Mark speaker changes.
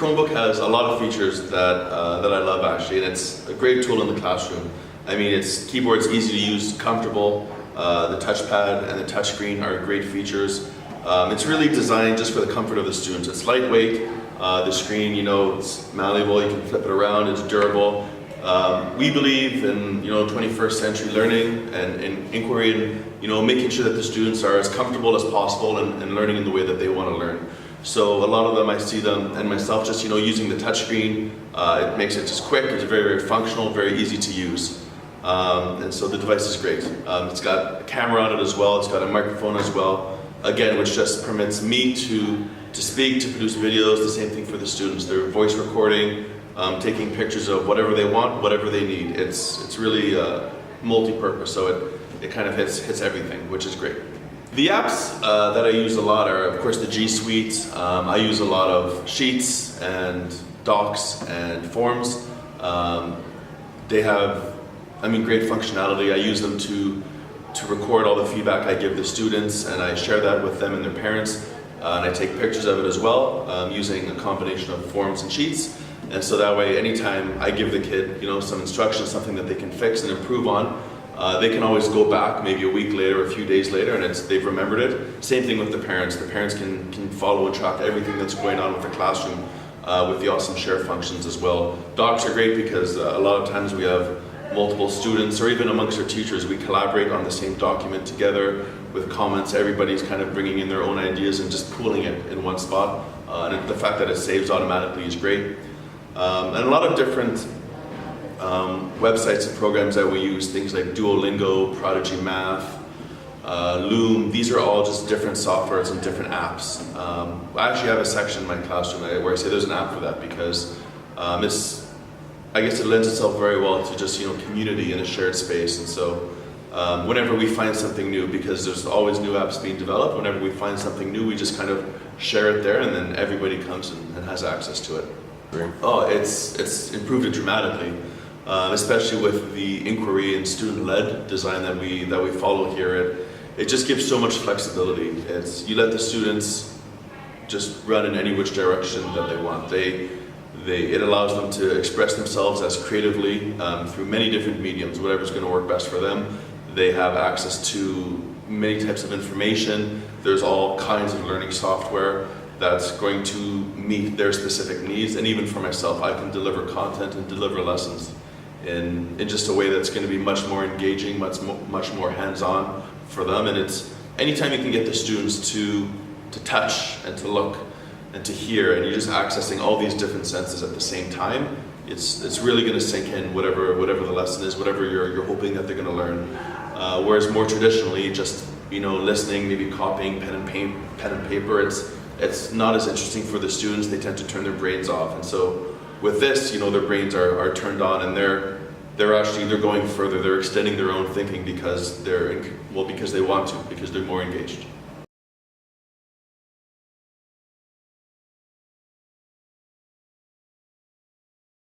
Speaker 1: Chromebook has a lot of features that I love actually, and it's a great tool in the classroom. I mean, its keyboard's easy to use, comfortable. The touchpad and the touchscreen are great features. It's really designed just for the comfort of the students. It's lightweight. The screen, it's malleable. You can flip it around. It's durable. We believe in 21st century learning and inquiry, and making sure that the students are as comfortable as possible and learning in the way that they want to learn. So a lot of them, I see them and myself just using the touchscreen. It makes it just quick. It's very, very functional, very easy to use. And so the device is great. It's got a camera on it as well. It's got a microphone as well. Again, which just permits me to speak, to produce videos. The same thing for the students. They're voice recording, taking pictures of whatever they want, whatever they need. It's really multi-purpose, so it kind of hits everything, which is great. The apps that I use a lot are, of course, the G Suite. I use a lot of Sheets and Docs and Forms. They have, great functionality. I use them to record all the feedback I give the students, and I share that with them and their parents. And I take pictures of it as well, using a combination of Forms and Sheets. And so that way, anytime I give the kid, some instructions, something that they can fix and improve on, they can always go back maybe a week later, a few days later, and they've remembered it. Same thing with the parents. The parents can follow and track everything that's going on with the classroom with the awesome share functions as well. Docs are great because a lot of times we have multiple students, or even amongst our teachers, we collaborate on the same document together with comments. Everybody's kind of bringing in their own ideas and just pooling it in one spot. And the fact that it saves automatically is great. And a lot of different websites and programs that we use, things like Duolingo, Prodigy Math, Loom. These are all just different softwares and different apps. I actually have a section in my classroom where I say there's an app for that because I guess it lends itself very well to just community in a shared space. And so whenever we find something new, because there's always new apps being developed, whenever we find something new, we just kind of share it there, and then everybody comes and has access to it. Oh, it's improved it dramatically, especially with the inquiry and student-led design that we follow here. It just gives so much flexibility. You let the students just run in any which direction that they want. It allows them to express themselves as creatively through many different mediums, whatever's going to work best for them. They have access to many types of information. There's all kinds of learning software that's going to meet their specific needs. And even for myself, I can deliver content and deliver lessons in just a way that's going to be much more engaging, much more hands-on for them. And it's anytime you can get the students to touch and to look and to hear, and you're just accessing all these different senses at the same time, it's really going to sink in whatever the lesson is, whatever you're hoping that they're going to learn. Whereas more traditionally, just listening, maybe copying pen and paper, it's not as interesting for the students. They tend to turn their brains off. And so with this, their brains are turned on, and they're going further. They're extending their own thinking because they want to, because they're more engaged.